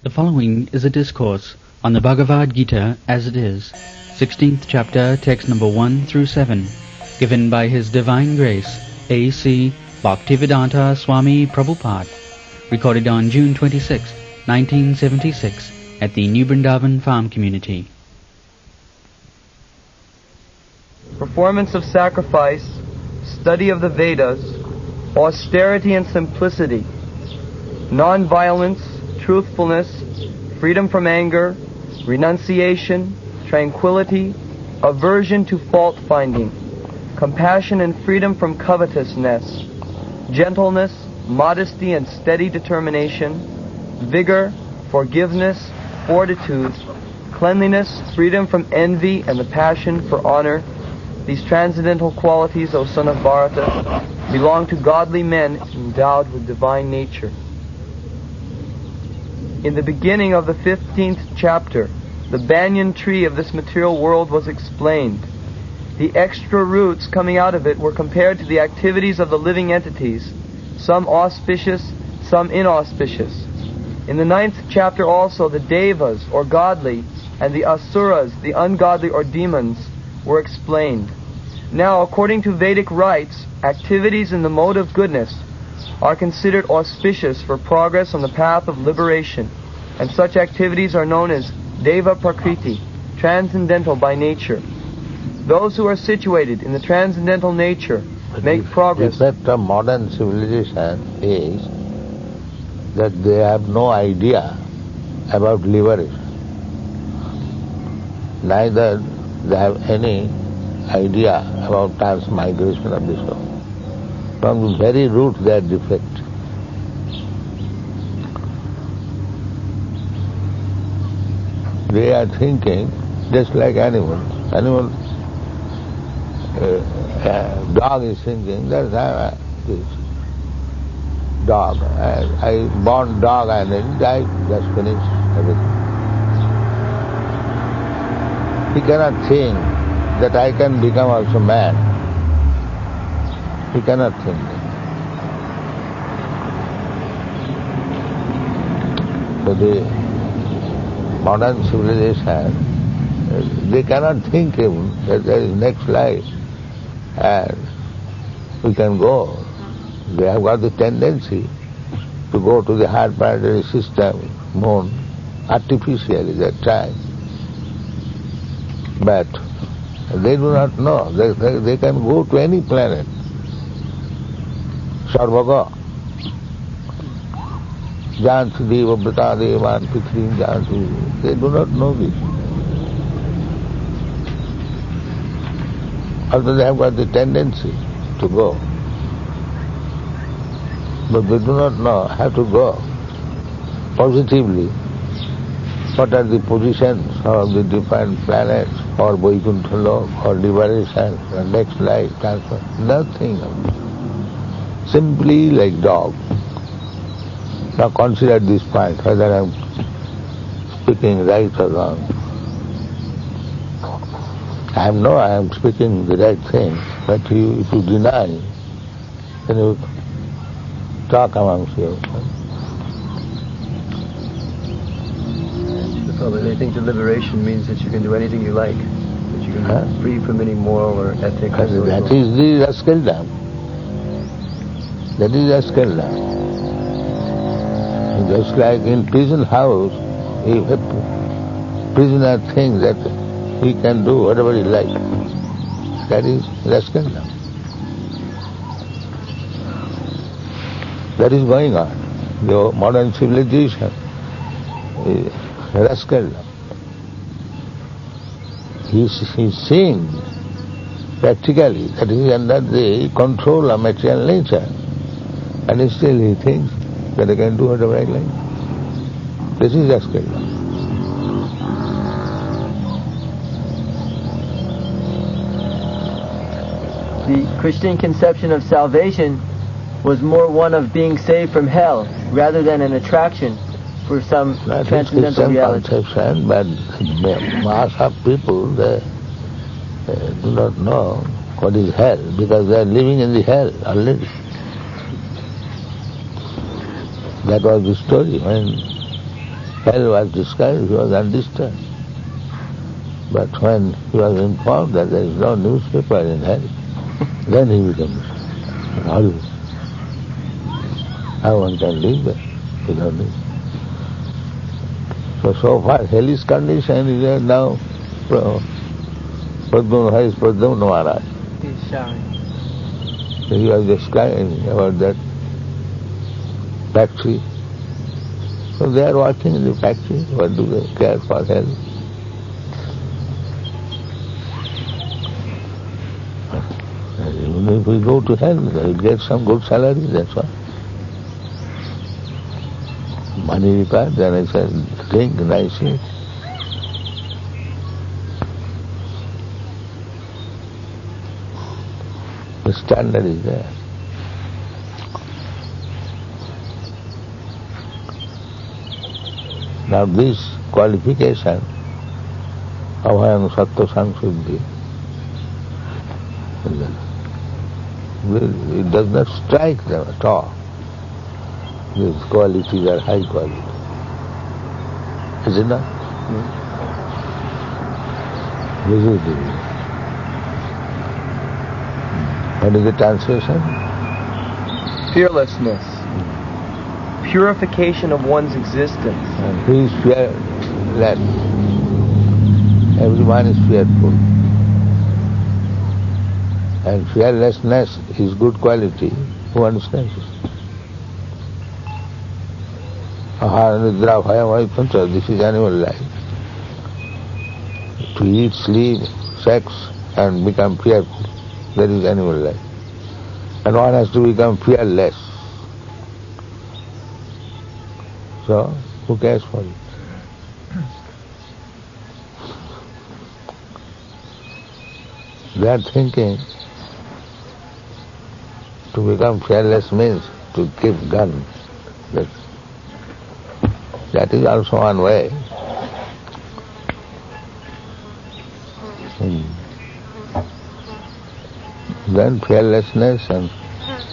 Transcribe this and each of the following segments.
The following is a discourse on the Bhagavad Gita as it is, 16th chapter, text number 1 through 7, given by His Divine Grace, A.C. Bhaktivedanta Swami Prabhupada, recorded on June 26, 1976, at the New Vrindavan Farm Community. Performance of sacrifice, study of the Vedas, austerity and simplicity, non-violence, truthfulness, freedom from anger, renunciation, tranquility, aversion to fault-finding, compassion and freedom from covetousness, gentleness, modesty and steady determination, vigor, forgiveness, fortitude, cleanliness, freedom from envy and the passion for honor. These transcendental qualities, O son of Bharata, belong to godly men endowed with divine nature. In the beginning of the 15th chapter, the banyan tree of this material world was explained. The extra roots coming out of it were compared to the activities of the living entities, some auspicious, some inauspicious. In the 9th chapter also, the devas, or godly, and the asuras, the ungodly or demons, were explained. Now, according to Vedic rites, activities in the mode of goodness are considered auspicious for progress on the path of liberation, and such activities are known as Deva Prakriti, transcendental by nature. Those who are situated in the transcendental nature make progress. The effect of modern civilization is that they have no idea about liberation. Neither they have any idea about transmigration of the soul. From the very root they are defect. They are thinking just like animals. Dog is thinking, that's this dog. I born dog and then died, just finished everything. He cannot think that I can become also man. He cannot think that. So the modern civilization, they cannot think even that there is next life and we can go. They have got the tendency to go to the higher planetary system, moon, artificially they try. But they do not know. They can go to any planet. Sarvaga. Janti deva brata devan pitrim janti. They do not know this. Although they have got the tendency to go. But they do not know how to go positively. What are the positions of the different planets, or Vaikuntha Lok, or liberation, or next life, transfer? Nothing of this. Simply like dog. Now consider this point, whether I am speaking right or wrong. I know I am speaking the right thing, but if you deny, then you talk amongst you. Well, they think that liberation means that you can do anything you like, that you can be free from any moral or ethic or social. That is the rascaldom. That is rascaldom. Just like in prison house, if a prisoner thinks that he can do whatever he likes, that is rascaldom. That is going on. The modern civilization is rascaldom. He is seeing practically that he is under the control of material nature, and still he thinks that I can do whatever I like. This is rascaldom. The Christian conception of salvation was more one of being saved from hell rather than an attraction for some transcendental reality. Conception, but mass of people, they do not know what is hell, because they are living in the hell already. That was the story. When hell was described, he was undisturbed. But when he was informed that there is no newspaper in hell, then he becomes always. How one can live there without this? So far hell is conditioned, is there now Padma Maharaj. He was describing about that factory. So they are working in the factory. What do they care for hell? Even if we go to hell, we get some good salary, that's all. Money required, then I said, drink nicely. The standard is there. Now this qualification, Abhayam Sattva Samsiddhi, it does not strike them at all. These qualities are high quality. Is it not? This is the... What is the translation? Fearlessness. Purification of one's existence. And who is fearless? Everyone is fearful. And fearlessness is good quality. Who understands it? This is animal life. To eat, sleep, sex and become fearful. That is animal life. And one has to become fearless. So, who cares for it? They are thinking to become fearless means to keep gun. That is also one way. Then fearlessness and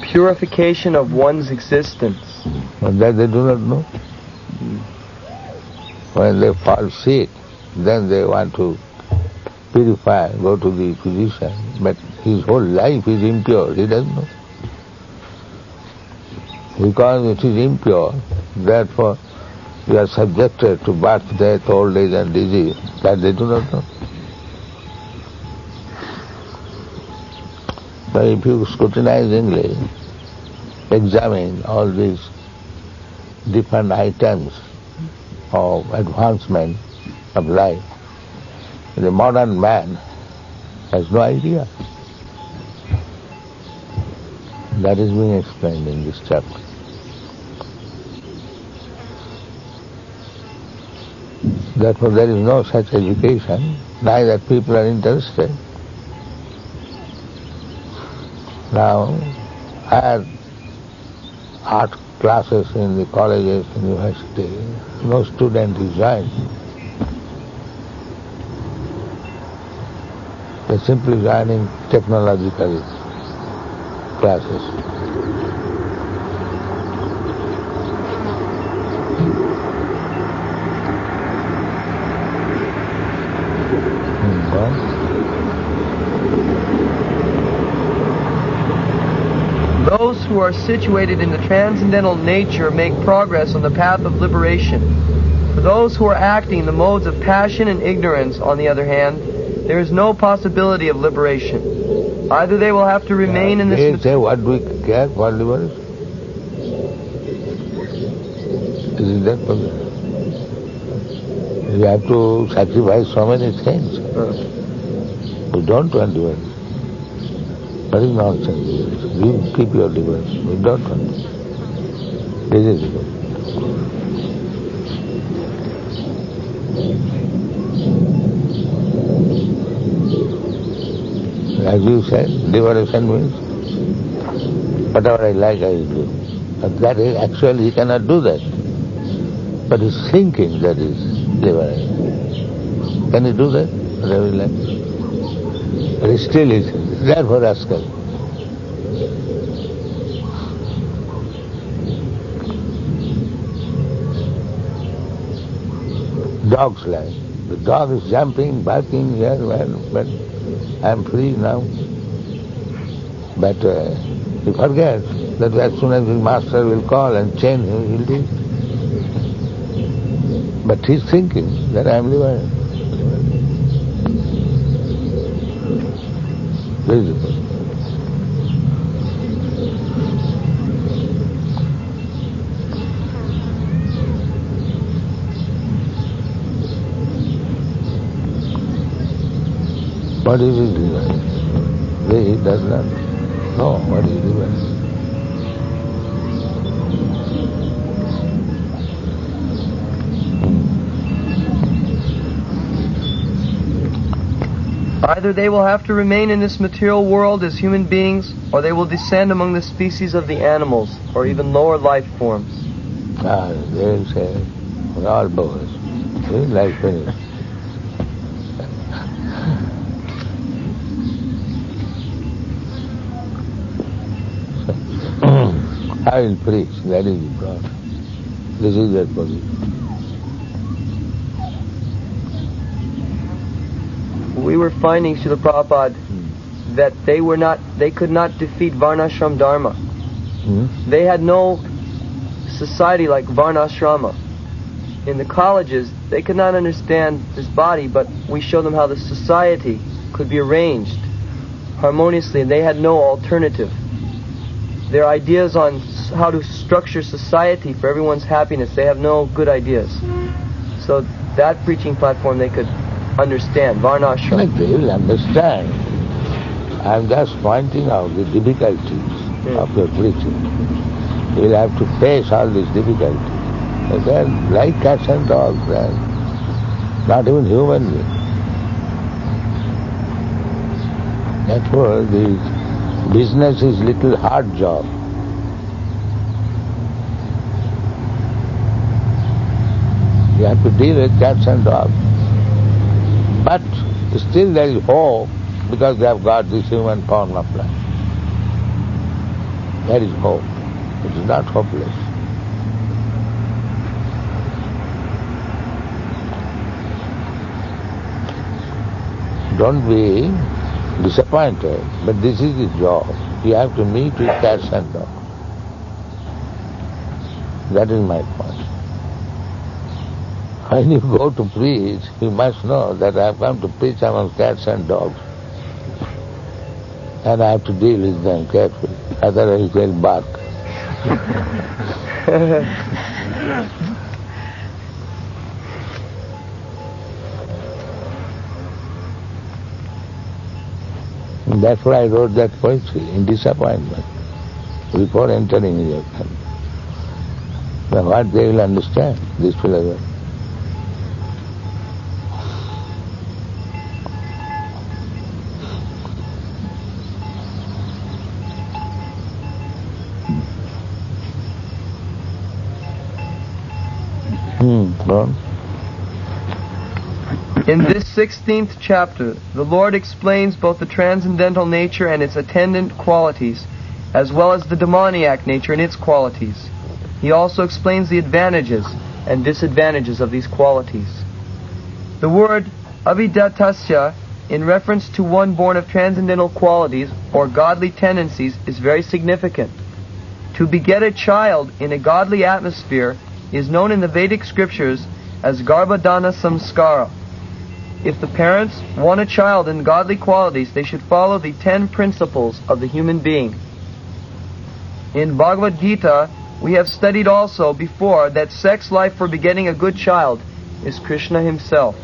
purification of one's existence. And that they do not know. When they fall sick, then they want to purify, go to the physician, but his whole life is impure, he doesn't know. Because it is impure, therefore you are subjected to birth, death, old age and disease. That they do not know. But if you scrutinizingly examine all these different items of advancement of life, the modern man has no idea. That is being explained in this chapter. Therefore there is no such education, neither people are interested. Now, I had art classes in the colleges, university, no student is joined. They're simply joining technological classes. Those who are situated in the transcendental nature make progress on the path of liberation. For those who are acting in the modes of passion and ignorance, on the other hand, there is no possibility of liberation. Either they will have to remain in this... They say, what do we care for liberation? Isn't that possible? You have to sacrifice so many things. You don't want liberation. That is nonsense. You keep your liberation. You don't want it. This is liberation. As you said, liberation means whatever I like I will do. But that is, actually he cannot do that. But his thinking that is liberation. Can he do that? Whatever he likes. But he still is therefore rascal. Dog's life. The dog is jumping, barking here, but I am free now. But he forgets that as soon as his master will call and chain him, he will do it. But he is thinking that I am liberated. Visible. What is his liberated? He does not know what is liberated. Either they will have to remain in this material world as human beings, or they will descend among the species of the animals, or even lower life forms. They will say, we're all boys. Life finished. I will preach, that is the problem. This is their position. We were finding, Srila Prabhupada, that they could not defeat Varnashrama Dharma. They had no society like Varnashrama. In the colleges, they could not understand this body, but we showed them how the society could be arranged harmoniously, and they had no alternative. Their ideas on how to structure society for everyone's happiness, they have no good ideas. So that preaching platform they could understand, Varnashrama. They will understand. I am just pointing out the difficulties of your preaching. You will have to face all these difficulties. They are like cats and dogs, they are not even human beings. Therefore, the business is little hard job. You have to deal with cats and dogs. But still there is hope because they have got this human form of life. There is hope. It is not hopeless. Don't be disappointed, but this is the job. You have to meet with cats and dogs. That is my point. When you go to preach, you must know that I have come to preach among cats and dogs. And I have to deal with them carefully, otherwise they'll bark. And that's why I wrote that poetry, in disappointment, before entering your country. Now what they will understand, this philosophy. In this 16th chapter, the Lord explains both the transcendental nature and its attendant qualities, as well as the demoniac nature and its qualities. He also explains the advantages and disadvantages of these qualities. The word avidatasya, in reference to one born of transcendental qualities or godly tendencies, is very significant. To beget a child in a godly atmosphere is known in the Vedic Scriptures as garbhadana samskara. If the parents want a child in godly qualities, they should follow the 10 principles of the human being. In Bhagavad Gita, we have studied also before that sex life for begetting a good child is Krishna himself.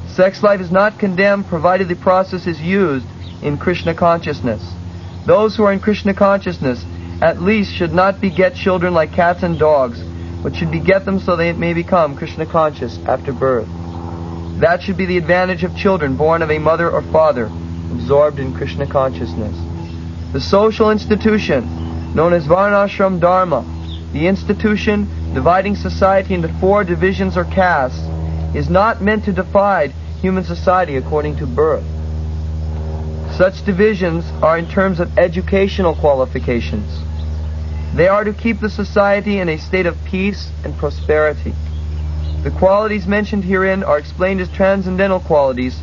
Sex life is not condemned provided the process is used in Krishna consciousness. Those who are in Krishna consciousness at least should not beget children like cats and dogs, but should beget them so they may become Krishna conscious after birth. That should be the advantage of children born of a mother or father absorbed in Krishna consciousness. The social institution, known as Varnashrama Dharma, the institution dividing society into 4 divisions or castes, is not meant to divide human society according to birth. Such divisions are in terms of educational qualifications. They are to keep the society in a state of peace and prosperity. The qualities mentioned herein are explained as transcendental qualities,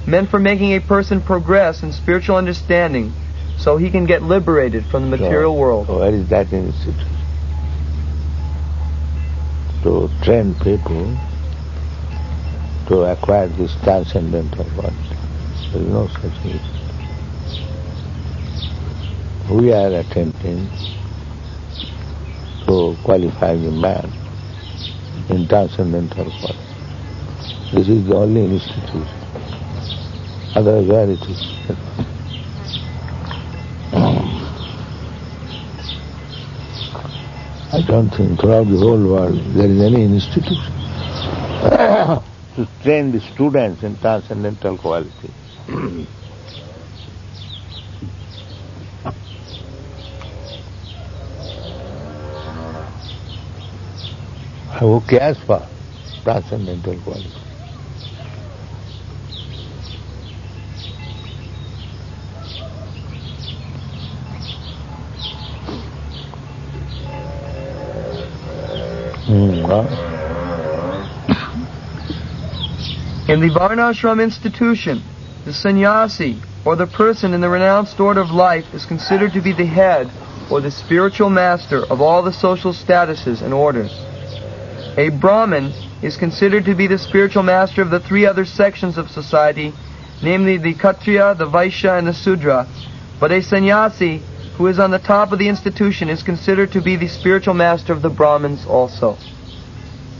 meant for making a person progress in spiritual understanding, so he can get liberated from the material world. So where is that institute? To train people to acquire this transcendental quality. There is no such thing. We are attempting to qualify the man in transcendental quality. This is the only institution. Otherwise, where it is? I don't think throughout the whole world there is any institution to train the students in transcendental quality. Who cares for transcendental quality? In the Varnashrama institution, the sannyasi, or the person in the renounced order of life, is considered to be the head or the spiritual master of all the social statuses and orders. A Brahmin is considered to be the spiritual master of the three other sections of society, namely the Kshatriya, the Vaishya, and the Sudra, but a sannyasi who is on the top of the institution is considered to be the spiritual master of the Brahmins also.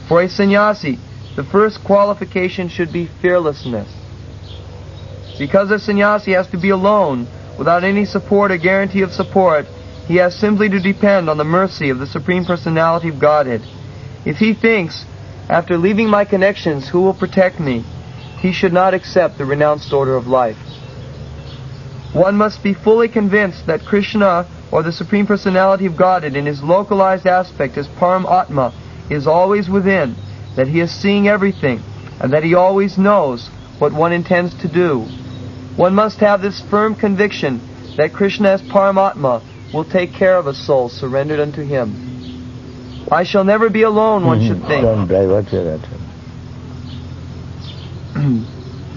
For a sannyasi, the first qualification should be fearlessness. Because a sannyasi has to be alone, without any support or guarantee of support, he has simply to depend on the mercy of the Supreme Personality of Godhead. If he thinks, after leaving my connections, who will protect me, he should not accept the renounced order of life. One must be fully convinced that Krishna, or the Supreme Personality of Godhead, in his localized aspect as Param Atma, is always within, that he is seeing everything, and that he always knows what one intends to do. One must have this firm conviction that Krishna as Paramatma will take care of a soul surrendered unto him. I shall never be alone, one should think. Don't divert your attention.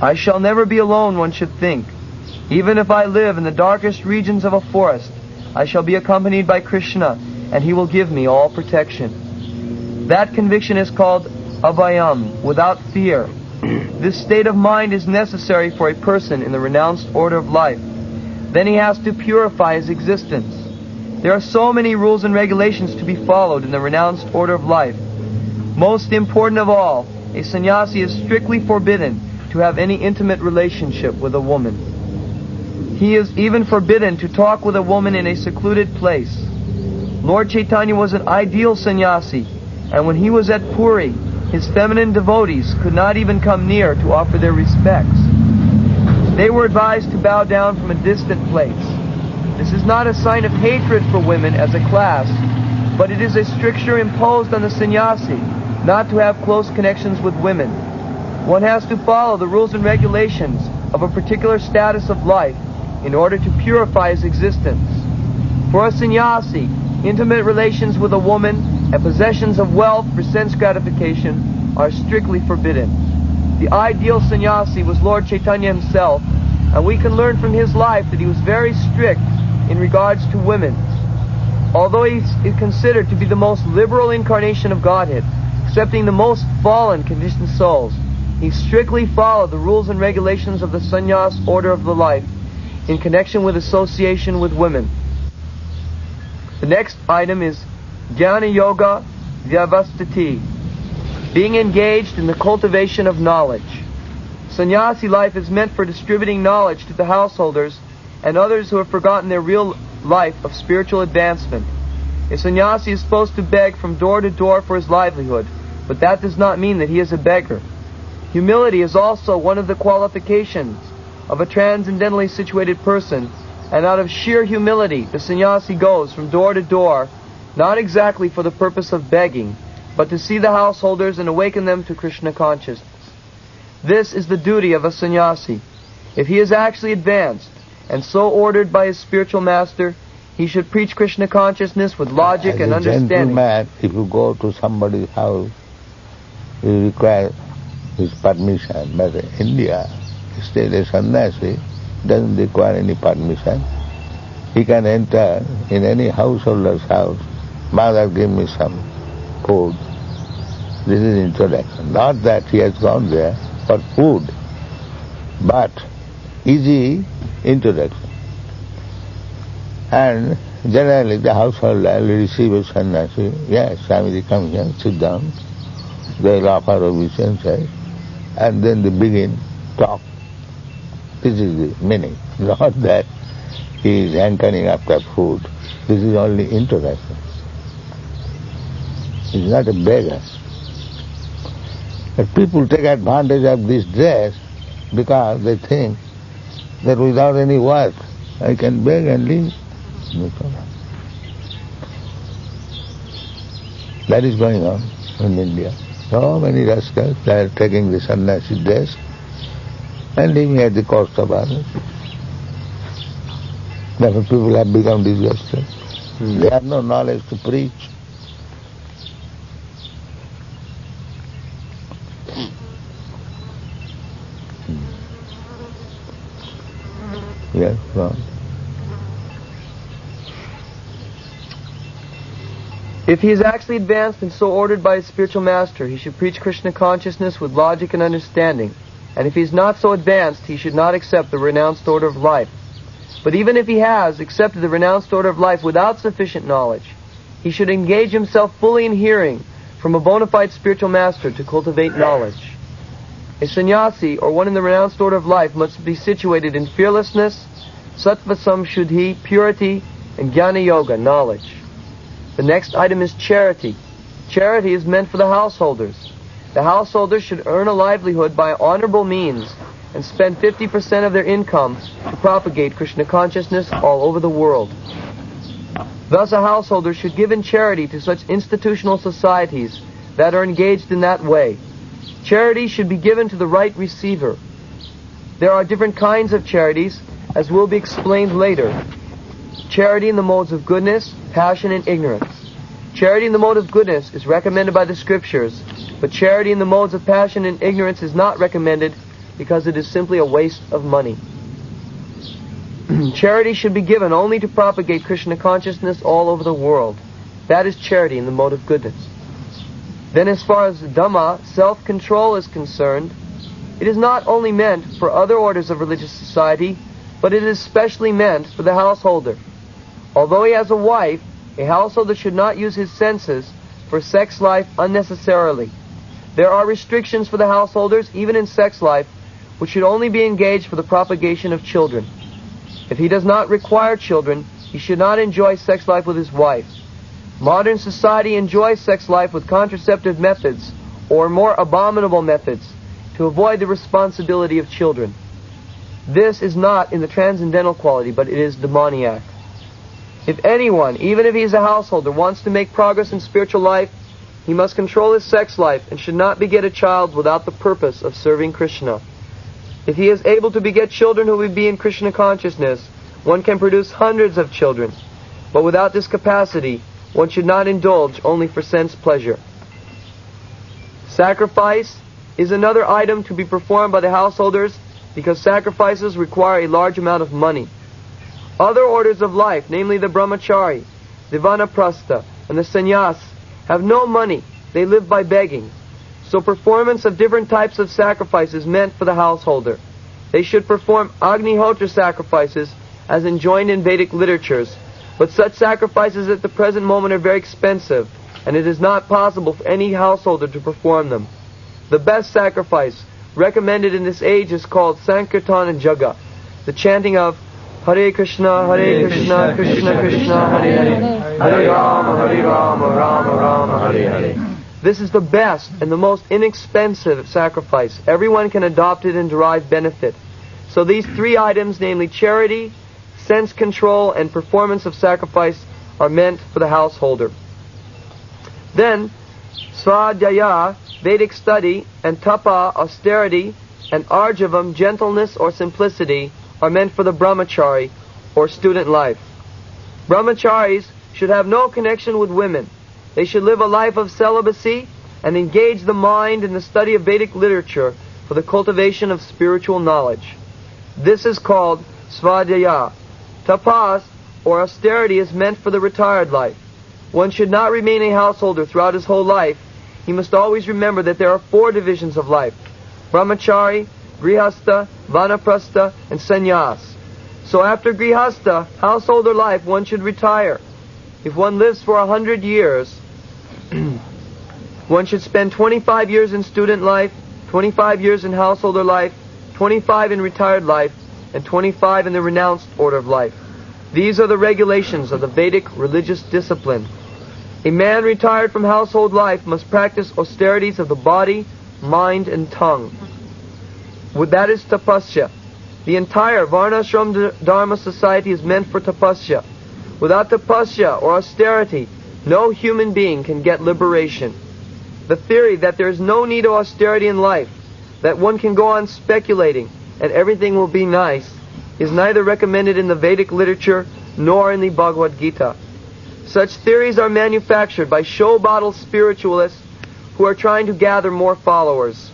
I shall never be alone, one should think. Even if I live in the darkest regions of a forest, I shall be accompanied by Krishna, and he will give me all protection. That conviction is called abhayam, without fear. This state of mind is necessary for a person in the renounced order of life. Then he has to purify his existence. There are so many rules and regulations to be followed in the renounced order of life. Most important of all, a sannyasi is strictly forbidden to have any intimate relationship with a woman. He is even forbidden to talk with a woman in a secluded place. Lord Chaitanya was an ideal sannyasi, and when he was at Puri, his feminine devotees could not even come near to offer their respects. They were advised to bow down from a distant place. This is not a sign of hatred for women as a class, but it is a stricture imposed on the sannyasi not to have close connections with women. One has to follow the rules and regulations of a particular status of life in order to purify his existence. For a sannyasi, intimate relations with a woman and possessions of wealth for sense gratification are strictly forbidden. The ideal sannyasi was Lord Chaitanya himself, and we can learn from his life that he was very strict in regards to women. Although he is considered to be the most liberal incarnation of Godhead, accepting the most fallen conditioned souls, he strictly followed the rules and regulations of the sannyas order of the life in connection with association with women. The next item is Jnana Yoga Vyavastiti, being engaged in the cultivation of knowledge. Sannyasi life is meant for distributing knowledge to the householders and others who have forgotten their real life of spiritual advancement. A sannyasi is supposed to beg from door to door for his livelihood, but that does not mean that he is a beggar. Humility is also one of the qualifications of a transcendentally situated person, and out of sheer humility the sannyasi goes from door to door, not exactly for the purpose of begging, but to see the householders and awaken them to Krishna consciousness. This is the duty of a sannyasi. If he is actually advanced, and so ordered by his spiritual master, he should preach Krishna consciousness with logic and understanding. Gentleman, if you go to somebody's house, you require his permission. But in India, still a sannyasi doesn't require any permission. He can enter in any householder's house. Mother, give me some food. This is introduction. Not that he has gone there for food, but easy introduction. And generally the householder will receive a sannyasi. Yes, Swamiji, come here, sit down. They will offer obeisance, and then they begin talk. This is the meaning. Not that he is hankering after food. This is only introduction. He is not a beggar. But people take advantage of this dress because they think that without any work I can beg and live. No problem. That is going on in India. So many rascals, they are taking the sannyasi dress and living at the cost of others. Therefore people have become disgusted. They have no knowledge to preach. Yes, wrong. If he is actually advanced and so ordered by his spiritual master, he should preach Krishna consciousness with logic and understanding. And if he is not so advanced, he should not accept the renounced order of life. But even if he has accepted the renounced order of life without sufficient knowledge, he should engage himself fully in hearing from a bona fide spiritual master to cultivate knowledge. A sannyasi, or one in the renounced order of life, must be situated in fearlessness, sattva samshuddhi, purity, and jnana yoga, knowledge. The next item is charity. Charity is meant for the householders. The householders should earn a livelihood by honorable means and spend 50% of their income to propagate Krishna consciousness all over the world. Thus a householder should give in charity to such institutional societies that are engaged in that way. Charity should be given to the right receiver. There are different kinds of charities, as will be explained later. Charity in the modes of goodness, passion, and ignorance. Charity in the mode of goodness is recommended by the Scriptures, but charity in the modes of passion and ignorance is not recommended because it is simply a waste of money. Charity should be given only to propagate Krishna consciousness all over the world. That is charity in the mode of goodness. Then as far as Dhamma, self-control, is concerned, it is not only meant for other orders of religious society, but it is specially meant for the householder. Although he has a wife, a householder should not use his senses for sex life unnecessarily. There are restrictions for the householders, even in sex life, which should only be engaged for the propagation of children. If he does not require children, he should not enjoy sex life with his wife. Modern society enjoys sex life with contraceptive methods or more abominable methods to avoid the responsibility of children. This is not in the transcendental quality, but it is demoniac. If anyone, even if he is a householder, wants to make progress in spiritual life, he must control his sex life and should not beget a child without the purpose of serving Krishna. If he is able to beget children who will be in Krishna consciousness, one can produce hundreds of children. But without this capacity, one should not indulge only for sense pleasure. Sacrifice is another item to be performed by the householders because sacrifices require a large amount of money. Other orders of life, namely the brahmachari, the vanaprastha, and the sannyas, have no money. They live by begging. So performance of different types of sacrifice is meant for the householder. They should perform agnihotra sacrifices as enjoined in Vedic literatures, but such sacrifices at the present moment are very expensive, and it is not possible for any householder to perform them. The best sacrifice recommended in this age is called Sankirtana Jaga, the chanting of Hare Krishna, Krishna Krishna, Hare Hare, Hare Rama, Rama Rama, Hare Hare. This is the best and the most inexpensive sacrifice. Everyone can adopt it and derive benefit. So these three items, namely charity, sense control, and performance of sacrifice, are meant for the householder. Then, Svadhyaya, Vedic study, and Tapa, austerity, and Arjavam, gentleness or simplicity, are meant for the brahmachari, or student life. Brahmacharis should have no connection with women. They should live a life of celibacy and engage the mind in the study of Vedic literature for the cultivation of spiritual knowledge. This is called svadhyaya. Tapas, or austerity, is meant for the retired life. One should not remain a householder throughout his whole life. He must always remember that there are 4 divisions of life: brahmachari, grihastha, vanaprastha, and sannyas. So after grihastha, householder life, one should retire. If one lives for 100 years, one should spend 25 years in student life, 25 years in householder life, 25 in retired life, and 25 in the renounced order of life. These are the regulations of the Vedic religious discipline. A man retired from household life must practice austerities of the body, mind, and tongue. That is tapasya. The entire Varnashrama Dharma society is meant for tapasya. Without tapasya or austerity, no human being can get liberation. The theory that there is no need of austerity in life, that one can go on speculating and everything will be nice, is neither recommended in the Vedic literature nor in the Bhagavad Gita. Such theories are manufactured by show-bottle spiritualists who are trying to gather more followers.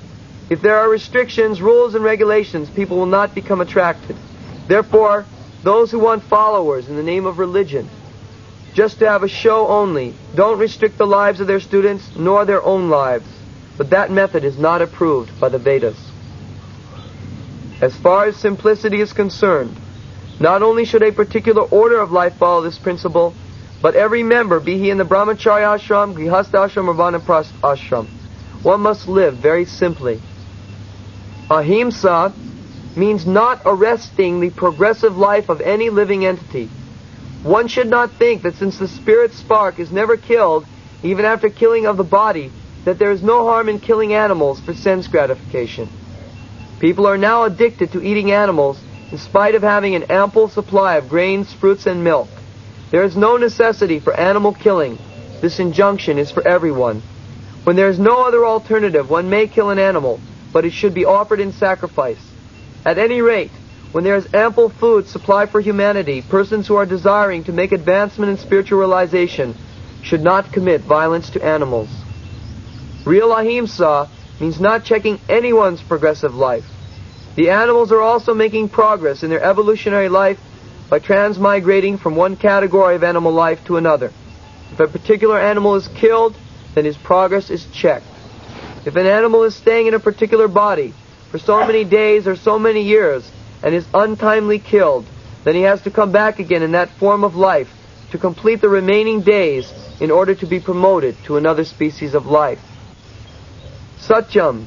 If there are restrictions, rules, and regulations, people will not become attracted. Therefore, those who want followers in the name of religion, just to have a show only, don't restrict the lives of their students nor their own lives. But that method is not approved by the Vedas. As far as simplicity is concerned, not only should a particular order of life follow this principle, but every member, be he in the brahmacharya ashram, grihastha ashram, or vanaprastha ashram, one must live very simply. Ahimsa means not arresting the progressive life of any living entity. One should not think that since the spirit spark is never killed, even after killing of the body, that there is no harm in killing animals for sense gratification. People are now addicted to eating animals in spite of having an ample supply of grains, fruits, and milk. There is no necessity for animal killing. This injunction is for everyone. When there is no other alternative, one may kill an animal, but it should be offered in sacrifice. At any rate, when there is ample food supply for humanity, persons who are desiring to make advancement in spiritual realization should not commit violence to animals. Real ahimsa means not checking anyone's progressive life. The animals are also making progress in their evolutionary life by transmigrating from one category of animal life to another. If a particular animal is killed, then his progress is checked. If an animal is staying in a particular body for so many days or so many years and is untimely killed, then he has to come back again in that form of life to complete the remaining days in order to be promoted to another species of life. Satyam.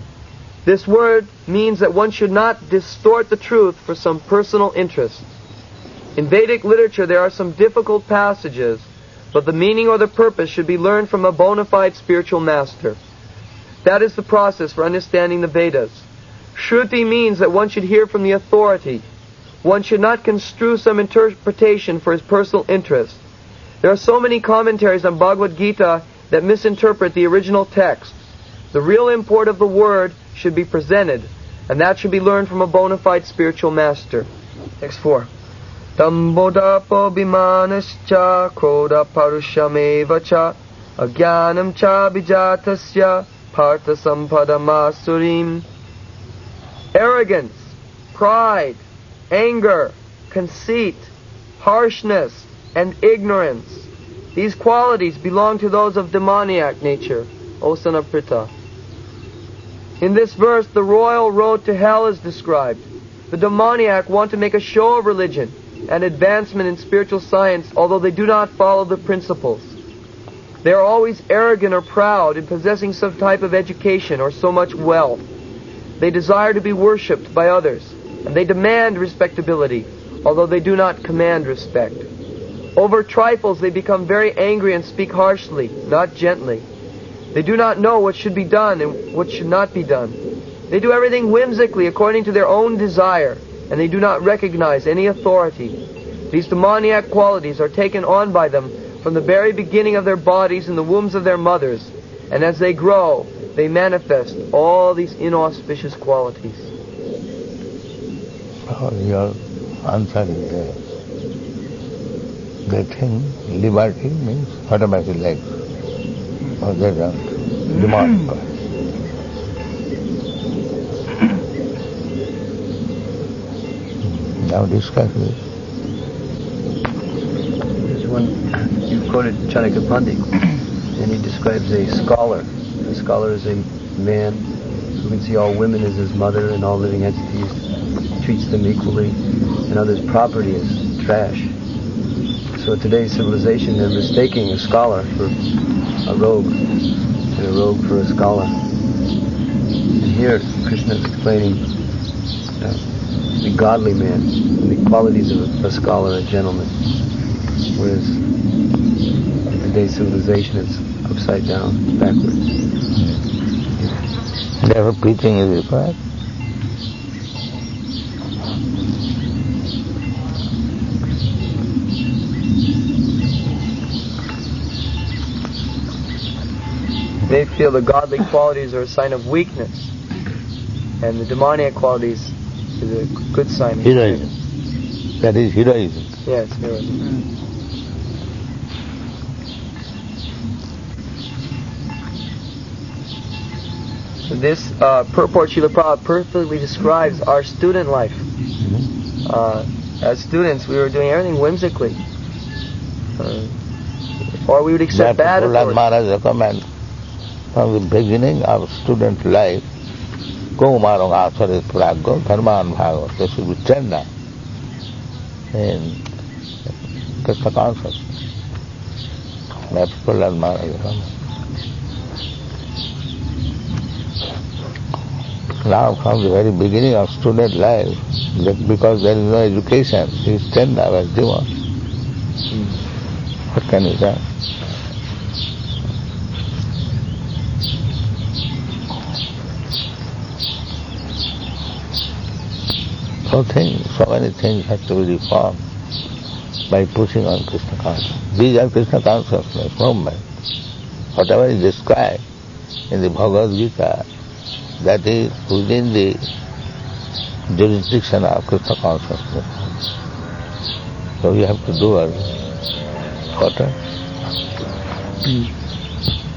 This word means that one should not distort the truth for some personal interest. In Vedic literature there are some difficult passages, but the meaning or the purpose should be learned from a bona fide spiritual master. That is the process for understanding the Vedas. Shruti means that one should hear from the authority. One should not construe some interpretation for his personal interest. There are so many commentaries on Bhagavad Gita that misinterpret the original text. The real import of the word should be presented, and that should be learned from a bona fide spiritual master. Text 4. Tambodapo bimanascha kroda parushamevacha agyanam cha bijatasya partha sampadamasurim. Arrogance, pride, anger, conceit, harshness, and ignorance. These qualities belong to those of demoniac nature, O son of Pritha. In this verse, the royal road to hell is described. The demoniac want to make a show of religion and advancement in spiritual science, although they do not follow the principles. They are always arrogant or proud in possessing some type of education or so much wealth. They desire to be worshipped by others, and they demand respectability, although they do not command respect. Over trifles they become very angry and speak harshly, not gently. They do not know what should be done and what should not be done. They do everything whimsically according to their own desire, and they do not recognize any authority. These demoniac qualities are taken on by them from the very beginning of their bodies in the wombs of their mothers, and as they grow, they manifest all these inauspicious qualities. Your answer is there. They think liberty means automatic life. Oh, they don't. demonic. Now discuss this. There's one, you quoted Chanakya Pandit, and he describes a scholar. A scholar is a man who can see all women as his mother and all living entities, treats them equally, and others' property as trash. So today's civilization, they're mistaking a scholar for a rogue, and a rogue for a scholar. And here Krishna is explaining the godly man and the qualities of a scholar, a gentleman, whereas in today's civilization it's upside down, backwards. Therefore preaching is required. They feel the godly qualities are a sign of weakness, and the demoniac qualities is a good sign of Heroism. That is heroism. Yes, heroism. This purport, Srila Prabhupada perfectly describes our student life. As students, we were doing everything whimsically. Or we would accept bad authority. Maharaj recommends from the beginning of student life, Kaumarang Asare Praggo Dharman Bhagavad. They should be tender in Krishna consciousness. That's Prahlad Maharaj recommends. Now from the very beginning of student life, because there is no education, he is tender as demon. What can he say? So many things have to be reformed by pushing on Krishna consciousness. These are Krishna consciousness movement. Whatever is described in the Bhagavad Gita, that is within the jurisdiction of Krishna consciousness. So we have to do our quarter.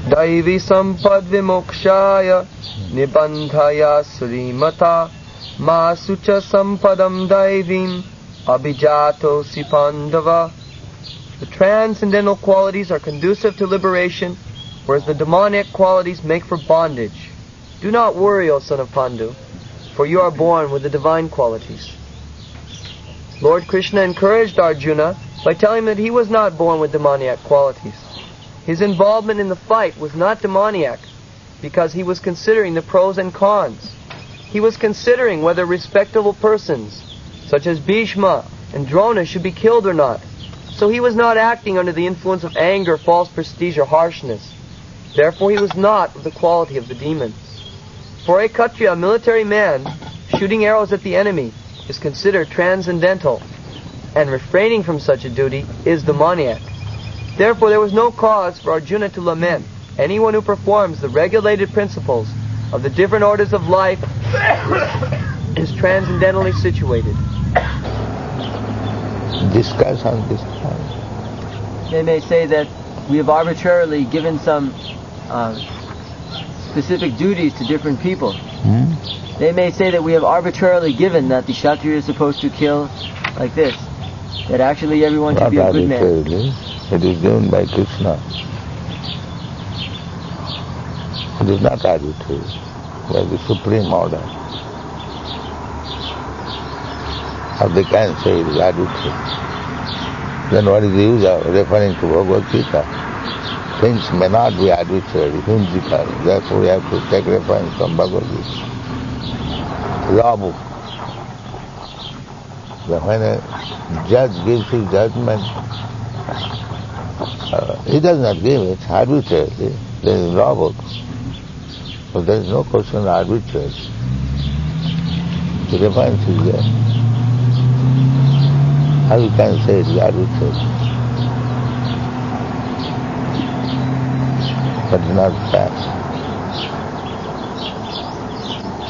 Daivi sampad vimokshaya nibandhaya srimata masucha sampadam daivim abhijato si pandava. The transcendental qualities are conducive to liberation, whereas the demoniac qualities make for bondage. Do not worry, O son of Pandu, for you are born with the divine qualities. Lord Krishna encouraged Arjuna by telling him that he was not born with demoniac qualities. His involvement in the fight was not demoniac, because he was considering the pros and cons. He was considering whether respectable persons, such as Bhishma and Drona, should be killed or not. So he was not acting under the influence of anger, false prestige, or harshness. Therefore he was not of the quality of the demons. For a Kshatriya, a military man, shooting arrows at the enemy is considered transcendental, and refraining from such a duty is demoniac. Therefore there was no cause for Arjuna to lament. Anyone who performs the regulated principles of the different orders of life is transcendentally situated. Discuss on this. They may say that we have arbitrarily given some specific duties to different people. They may say that we have arbitrarily given that the Kshatriya is supposed to kill like this. That actually everyone should be a good man. It is given by Krishna. It is not arbitrary, by the supreme order. Or they can say it is arbitrary. Then what is the use of referring to Bhagavad Gita? Things may not be arbitrary, whimsical. Therefore we have to take reference from Bhagavad Gita. Law book. When a judge gives his judgment, he does not give it arbitrarily. There is law book. So there is no question of arbitrary. The reference is there. How you can say it is arbitrary? But it's not fact.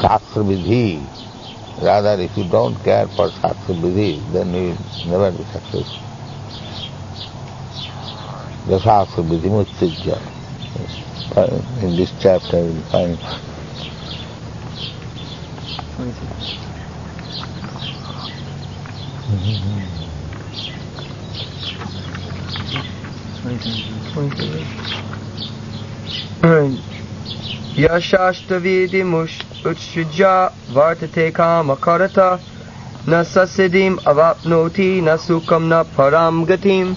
Shastra Vidhi. Rather, if you don't care for Shastra Vidhi, then you will never be successful. The Shastra Vidhi Mutsijya. in this chapter you'll find. Yashashtavidimush utshija vartate kamakarata na sasidim avapnoti na sukham na param gatim.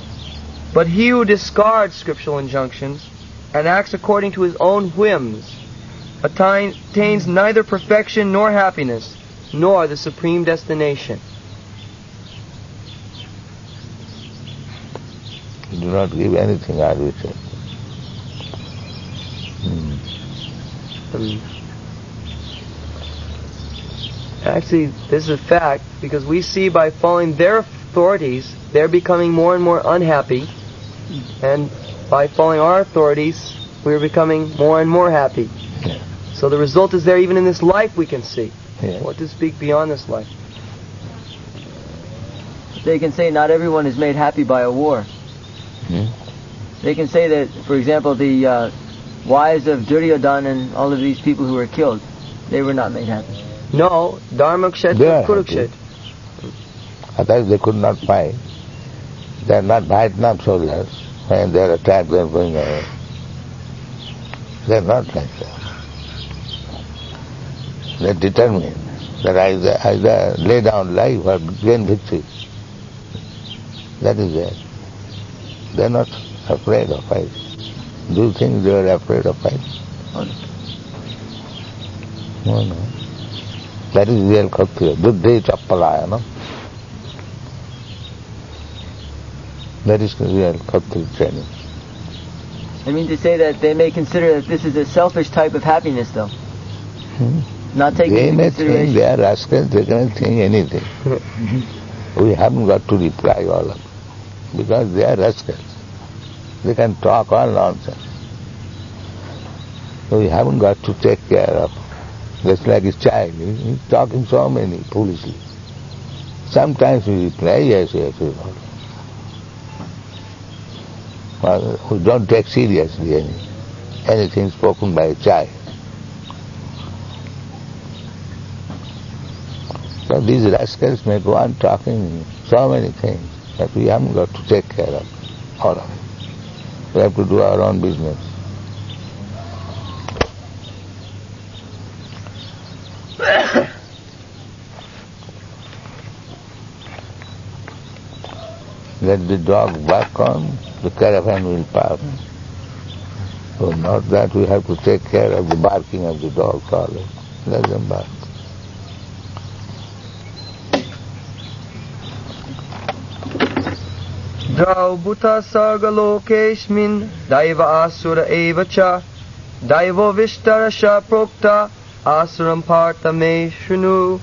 But he who discards scriptural injunctions and acts according to his own whims attains neither perfection nor happiness, nor the supreme destination. Do not give anything arbitrary. Actually, this is a fact, because we see by following their authorities, they're becoming more and more unhappy, and by following our authorities, we're becoming more and more happy. Yeah. So the result is there even in this life we can see. Yeah. What to speak beyond this life? They can say not everyone is made happy by a war. They can say that, for example, the wives of Duryodhana and all of these people who were killed, they were not made happy. No, Dharma They Kshetra are Kurukshetra. Otherwise they could not fight. They are not Vietnam soldiers. When they are attacked, they are going away. They are not like that. They are determined that either lay down life or gain victory. That is it. They are not afraid of fighting. Do you think they are afraid of fighting? No, no. That is real Kshatriya. Buddhi Chappalaya, no? That is real Kshatriya training. I mean to say that they may consider that this is a selfish type of happiness, though. Not taking They into may think consideration. they are rascals, they can think anything. We haven't got to reply all of them, because they are rascals. They can talk all nonsense. So we haven't got to take care of. Just like his child, he's talking so many foolishly. Sometimes we reply, yes, yes, yes. Well, we don't take seriously anything spoken by a child. So these rascals may go on talking so many things that we haven't got to take care of all of it. We have to do our own business. Let the dog bark on, the caravan will pass. So not that we have to take care of the barking of the dogs always. Let them bark. Draubhuta sargalokeshmin daiva asura evacha daivo vishtarasha prokta asuram partha me shunu.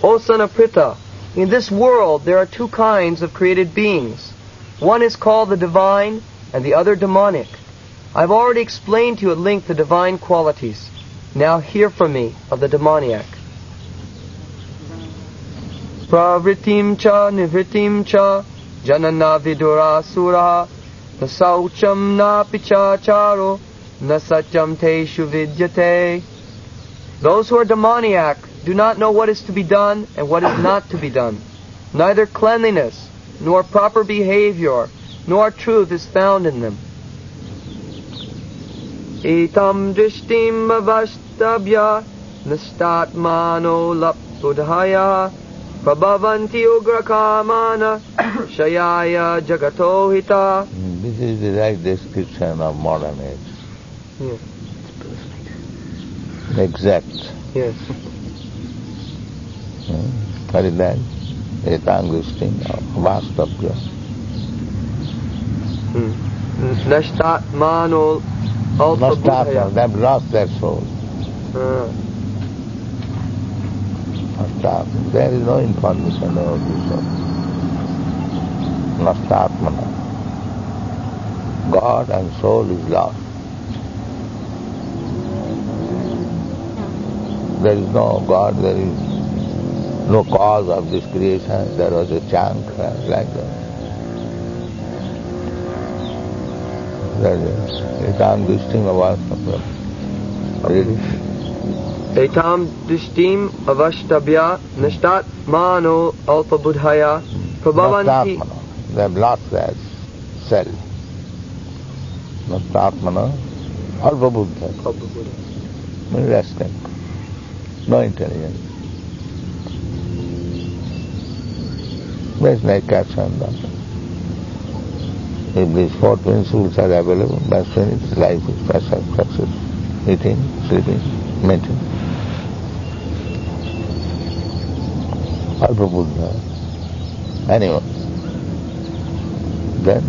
O son of Pritha, in this world there are two kinds of created beings. One is called the divine and the other demonic. I've already explained to you at length the divine qualities. Now hear from me of the demoniac. Pravritim cha nivritim cha janana vidura sura nasaucham na pichacharo nasatyam teshu vidyate. Those who are demoniac do not know what is to be done and what is not to be done. Neither cleanliness, nor proper behavior, nor truth is found in them. Etam drishtim avashtabhya nastatmano lapudhaya prabhavanti ugrakamana shayaya jagatohita. This is the right description of modern age. Yes. Exact. Yes. What is that? Etam drishtim avashtabhya. Nastatmano Not start, they have lost their soul. Not start. There is no information about the soul. Not start, God and soul is lost. There is no God, there is no cause of this creation. There was a chunk like that. etam dishtim avastabhya. Etam dishtim avashtabhya nashtat mano alpa buddhaya prabhavanti. They have lost their self. Nattatmana, alpa buddha. Resting. No intelligence. There's no catch on that. If these four principles are available, that's finished. Life is success. Eating, sleeping, mating. Alpa buddha. Anyway. Then?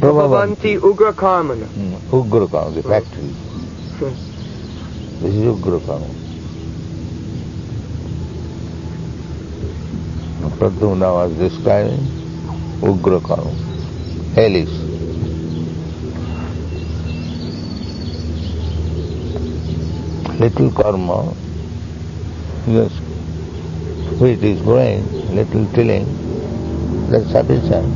Prabhavanti ugra karmana. Ugra karma, the factory. This is ugra karma. Pradyumna was describing ugra karma, hellish. Little karma, just which is growing, little tilling, that's sufficient.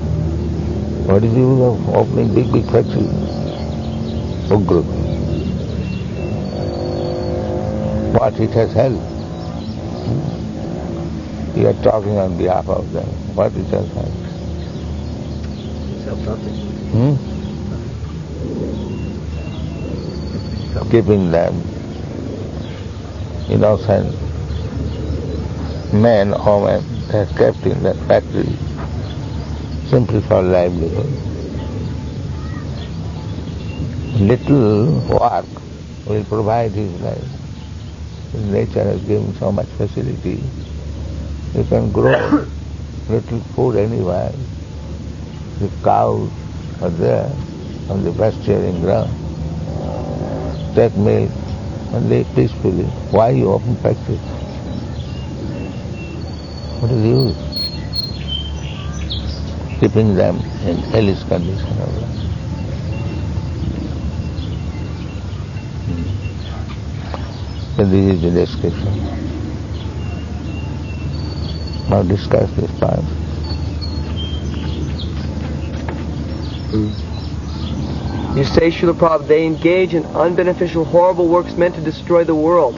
What is the use of opening big factory? Ugra. What it has helped? You are talking on behalf of them. What it has helped? Self-profit. Keeping them innocent men or women are kept in that factory simply for livelihood. Little work will provide his life. Nature has given so much facility. You can grow little food anywhere. The cows are there on the pasturing ground. Take milk and live peacefully. Why you open factory? What is the use? Keeping them in hellish condition of life. So this is the description. Now discuss this part. You say, Srila Prabhupada, they engage in unbeneficial, horrible works meant to destroy the world,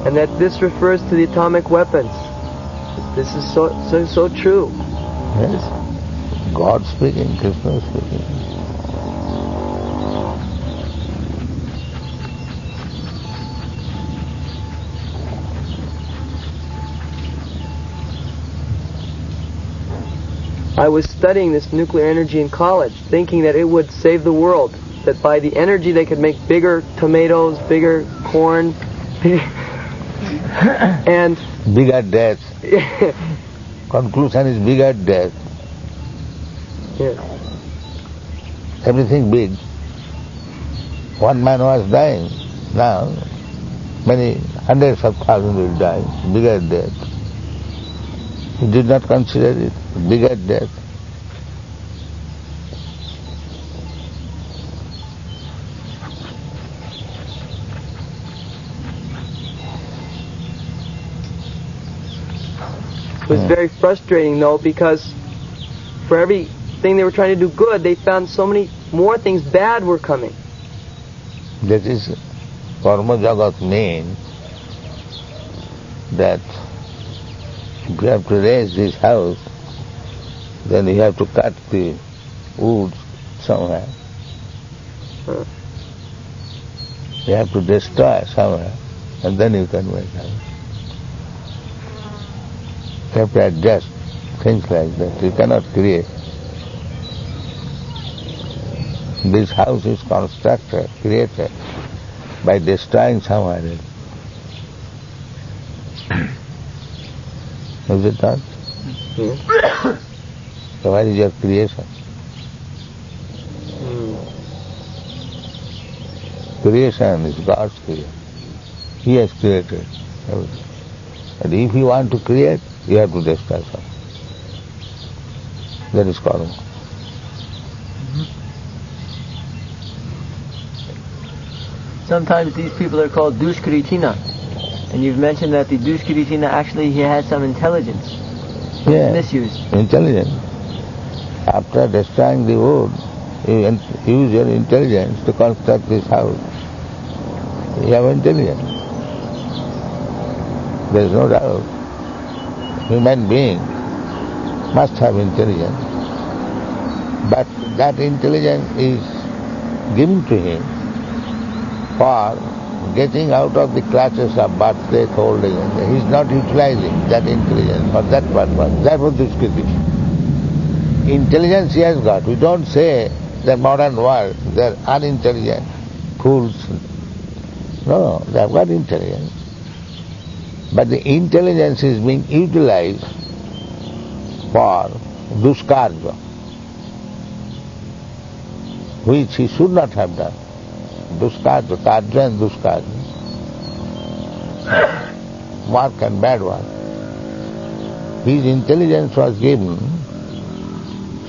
and that this refers to the atomic weapons. This is so true. Yes. God speaking, Krishna speaking. I was studying this nuclear energy in college, thinking that it would save the world, that by the energy they could make bigger tomatoes, bigger corn, and bigger death. Conclusion is bigger death. Yeah. Everything big. One man was dying. Now, many hundreds of thousands will die. Bigger death. He did not consider it. Bigger death. It was very frustrating though, because for everything they were trying to do good, they found so many more things bad were coming. That is, Karma Jagat means that if you have to raise this house, then you have to cut the wood somewhere. You have to destroy somewhere, and then you can make house. You have to adjust things like that. You cannot create. This house is constructed, created by destroying somewhere else. Is it not? Yes. So where is your creation? Creation is God's creation. He has created everything. And if you want to create, you have to destroy something. That is karma. Sometimes these people are called dushkritina, and you've mentioned that the dushkritina actually he has some intelligence. Yeah. Misused. Intelligent. After destroying the wood, you use your intelligence to construct this house. You have intelligence. There is no doubt. Human being must have intelligence. But that intelligence is given to him for getting out of the clutches of birth, death, old age. He is not utilizing that intelligence for that purpose. Therefore Duskiti. Intelligence he has got. We don't say the modern world, they are unintelligent fools. No, they have got intelligence. But the intelligence is being utilized for duskarya, which he should not have done. Duskarya, karya and duskarya. Work and bad work. His intelligence was given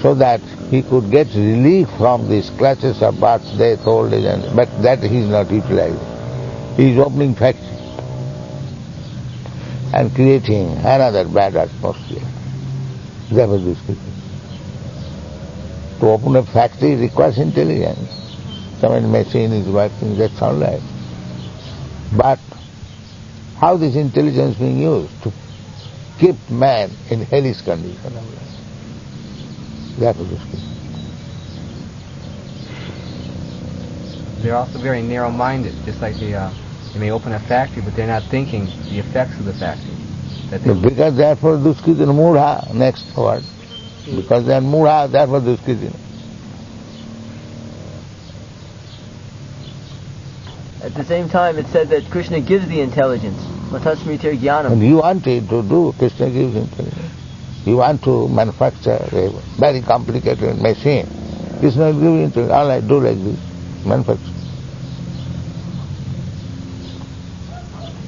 so that he could get relief from these clutches of birth, death, old age, but that he is not utilizing. He is opening factory and creating another bad atmosphere. Therefore this people. To open a factory requires intelligence. Some machine is working, that's all right. But how this intelligence being used to keep man in hellish condition of life? Therefore this people. They're also very narrow-minded, just like they may open a factory, but they're not thinking the effects of the factory. Because therefore Duskritina Mudha, next word. Because they are Mudha, therefore Duskritina. At the same time, it said that Krishna gives the intelligence. Matasmritir Jnanam. And you want it to do, Krishna gives intelligence. You want to manufacture a very complicated machine. Krishna will give you intelligence. All I do like this, manufacture.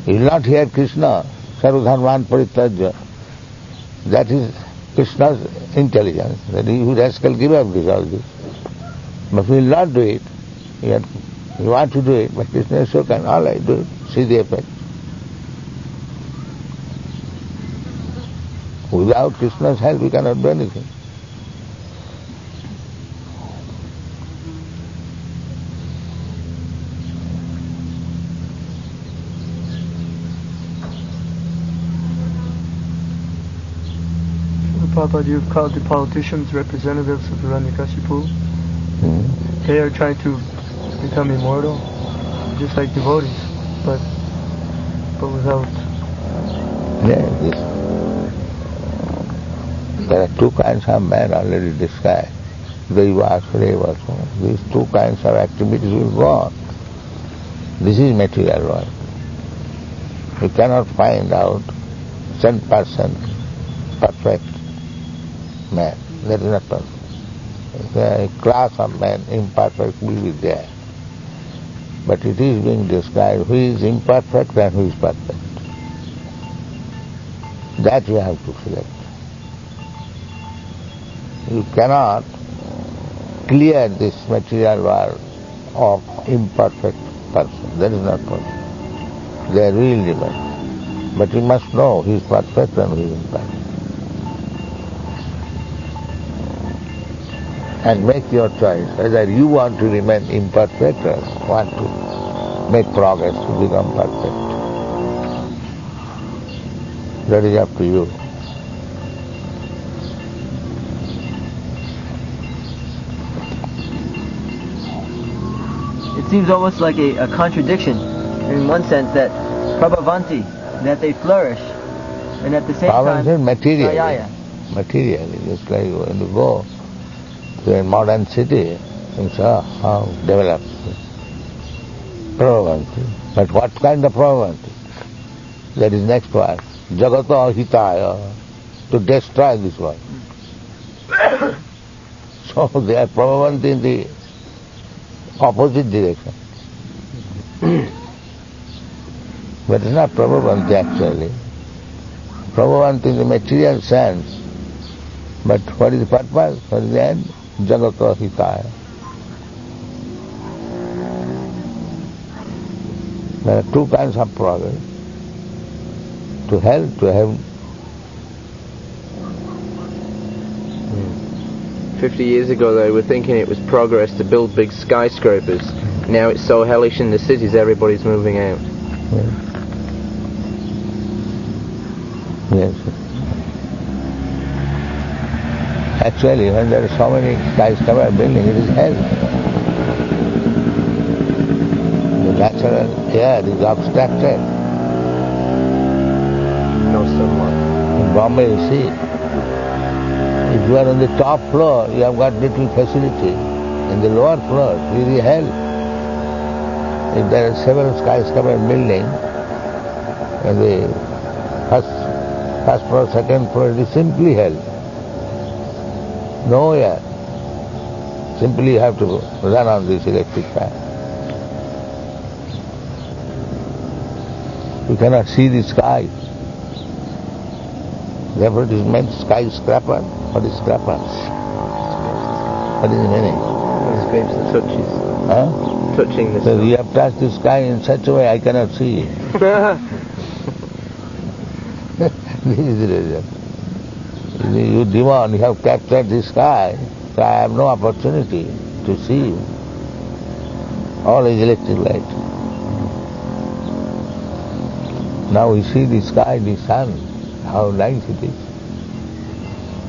You will not hear Krishna, Sarvadharman Parityajya. That is Krishna's intelligence. That you rascal give up this, all this. But we will not do it. You want to do it, but Krishna is so kind. All I do it. See the effect. Without Krishna's help, we cannot do anything. Prabhupada, you've called the politicians representatives of Hiranyakashipu. They are trying to become immortal, just like devotees, but without. Yeah, there are two kinds of men already described. Devas, Revas. These two kinds of activities will go on. This is material world. You cannot find out 10% perfect man. That is not possible. A class of men imperfect will be there. But it is being described who is imperfect and who is perfect. That you have to select. You cannot clear this material world of imperfect person. That is not possible. They are really different. But you must know who is perfect and who is imperfect. And make your choice whether you want to remain imperfect or want to make progress to become perfect. That is up to you. It seems almost like a contradiction in one sense that prabhavanti, that they flourish, and at the same time materially, just like when you go to a modern city, you say, how developed. Prabhavanti. But what kind of prabhavanti? That is next word. Jagata hitaya, to destroy this world. So they are prabhavanti in the opposite direction. But it's not prabhavanti actually. Prabhavanti in the material sense. But what is the purpose? What is the end? Jagata hitaya. There are two kinds of progress. To hell, to heaven. 50 years ago they were thinking it was progress to build big skyscrapers. Now it's so hellish in the cities, everybody's moving out. Yes. Actually, when there are so many skyscraper buildings, it is hell. The natural air is obstructed. No sunlight. In Bombay, you see, if you are on the top floor, you have got little facility. In the lower floor, it is hell. If there are several skyscraper buildings, and the first floor, second floor, it is simply hell. No air. Simply you have to run on this electric fan. You cannot see the sky. Therefore it is meant skyscraper. What is scraper? What is the meaning? Scrapes the touches. Huh? Touching the So sun. you have touched the sky in such a way I cannot see it. This is the reason. You demon, you have captured the sky, so I have no opportunity to see you. All is electric light. Now we see the sky, the sun, how nice it is.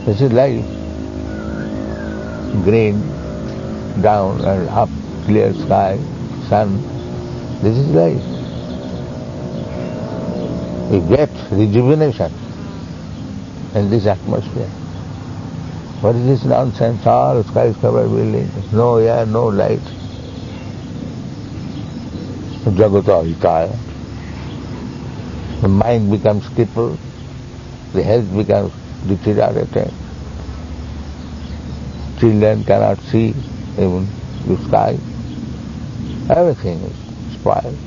This is life. Green, down and up, clear sky, sun. This is life. We get rejuvenation in this atmosphere. What is this nonsense? All skyscraper buildings, no air, no light. Jagata hitaya. The mind becomes crippled, the health becomes deteriorated. Children cannot see even the sky. Everything is spoiled.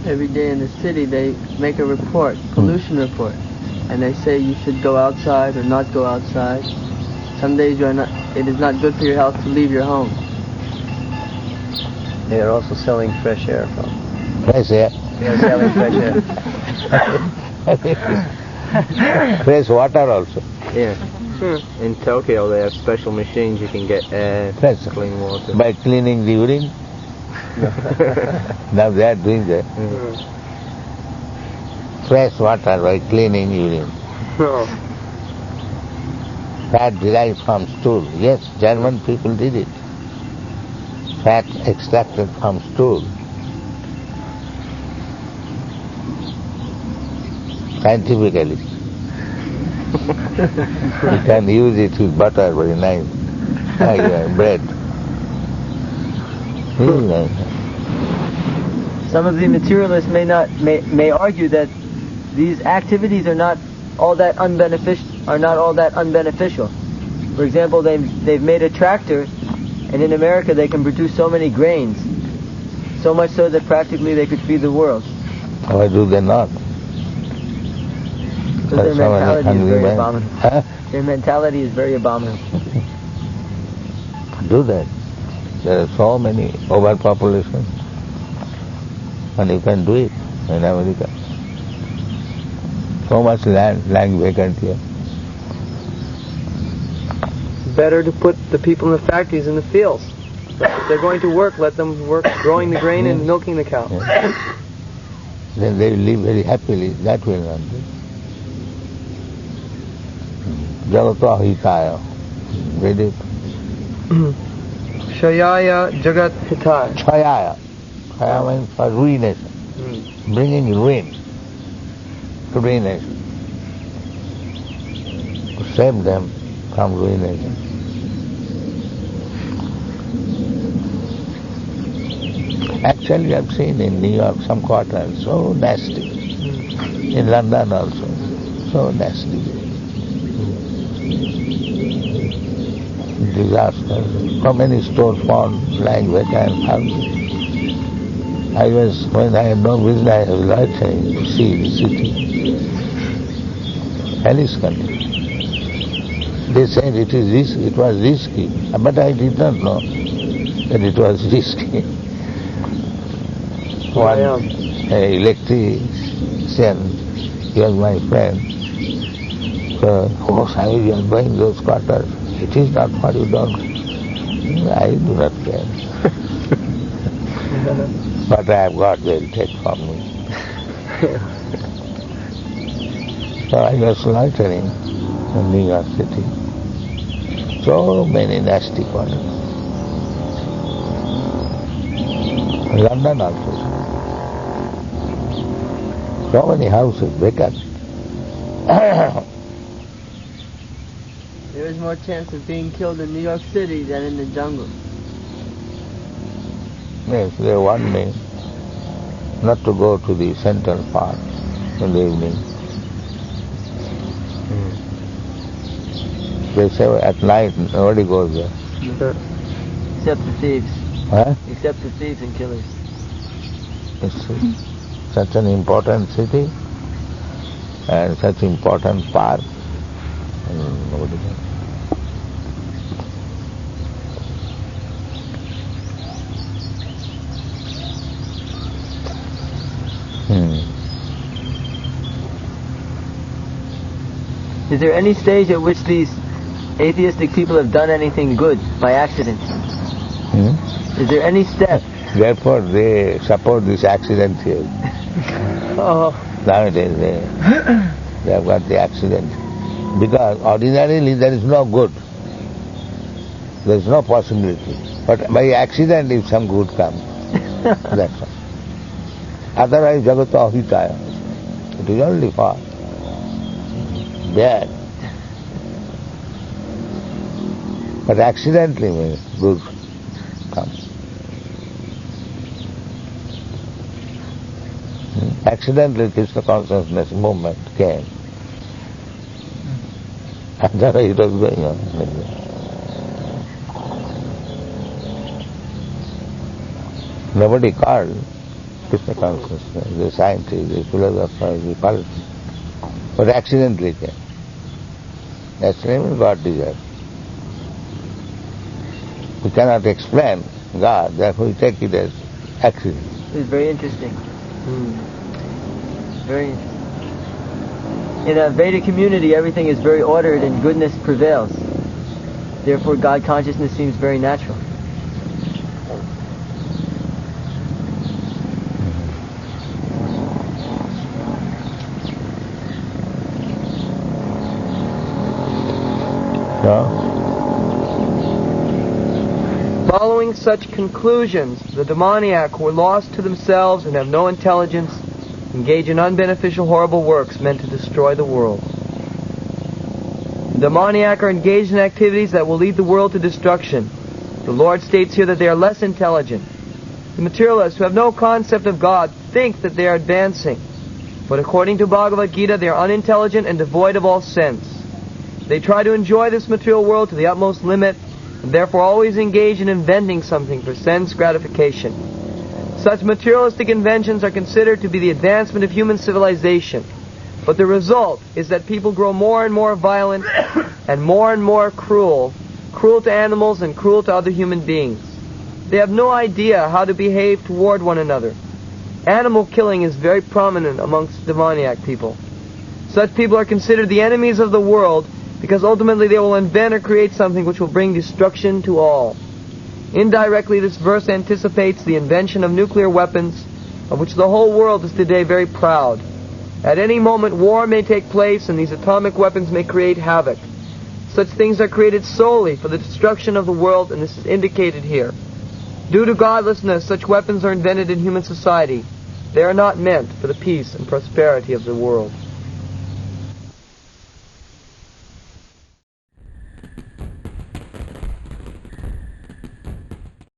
Every day in the city they make a report, pollution report, and they say you should go outside or not go outside. Some days it is not good for your health to leave your home. They are also selling fresh air from. Fresh air. They are selling fresh air. Fresh water also. Yeah. In Tokyo they have special machines you can get air, Fresh. clean water. By cleaning the urine. Now they are doing that. Fresh water by cleaning urine. Fat derived from stool. Yes, German people did it. Fat extracted from stool. Scientifically. You can use it with butter, very nice. Bread. Very nice. Some of the materialists may argue that these activities are not all that unbeneficial. For example, they've made a tractor, and in America they can produce so many grains, so much so that practically they could feed the world. Why do they not? Because their mentality is very abominable. Huh? Their mentality is very abominable. Do that. There are so many overpopulation, and you can do it in America. So much land lying vacant here. Better to put the people in the factories in the fields. If they're going to work, let them work growing the grain and milking the cow. Yeah. Then they will live very happily. That will not do. Jagata hitaya. Read it. Shayaya Jagat Hitaya. Chayaya. Chaya means for ruination. Bringing ruin to ruination. To save them from ruination. Actually, I've seen in New York some quarters so nasty. In London also, so nasty. Disaster. So many stores found lying vacant houses. When I had no business, I was loitering to see the city. Hellish country. They said it was risky, but I did not know that it was risky. One electrician he was my friend. So, oh Swami, you are going those quarters. It is not for you, don't. I do not care. What I have got, they will take from me. So I was loitering in New York City. So many nasty quarters. London also. So many houses vacant. There is more chance of being killed in New York City than in the jungle. Yes, they warned me not to go to the Central Park in the evening. They say at night nobody goes there. Except the thieves. Huh? Except the thieves and killers. It's such an important city and such important park. And nobody goes. Is there any stage at which these atheistic people have done anything good by accident? Is there any step? Therefore they support this accident here. Nowadays they have got the accident. Because ordinarily there is no good. There is no possibility. But by accident if some good comes, that's all. Otherwise jagata ahitaya. It is only for bad. But accidentally good comes. Accidentally Krishna consciousness movement came. Otherwise it was going on. Nobody called Krishna consciousness, the scientists, the philosophers, the politicians. But accidentally came. Accidentally God desires. We cannot explain God, therefore we take it as accident. It's very interesting. Very interesting. In a Vedic community, everything is very ordered and goodness prevails. Therefore, God consciousness seems very natural. Following such conclusions, the demoniac who are lost to themselves and have no intelligence engage in unbeneficial, horrible works meant to destroy the world. The demoniac are engaged in activities that will lead the world to destruction. The Lord states here that they are less intelligent. The materialists who have no concept of God think that they are advancing, but according to Bhagavad Gita, they are unintelligent and devoid of all sense. They try to enjoy this material world to the utmost limit, and therefore always engage in inventing something for sense gratification. Such materialistic inventions are considered to be the advancement of human civilization, but the result is that people grow more and more violent and more cruel to animals and cruel to other human beings. They have no idea how to behave toward one another. Animal killing is very prominent amongst demoniac people. Such people are considered the enemies of the world because ultimately they will invent or create something which will bring destruction to all. Indirectly, this verse anticipates the invention of nuclear weapons, of which the whole world is today very proud. At any moment, war may take place, and these atomic weapons may create havoc. Such things are created solely for the destruction of the world, and this is indicated here. Due to godlessness, such weapons are invented in human society. They are not meant for the peace and prosperity of the world.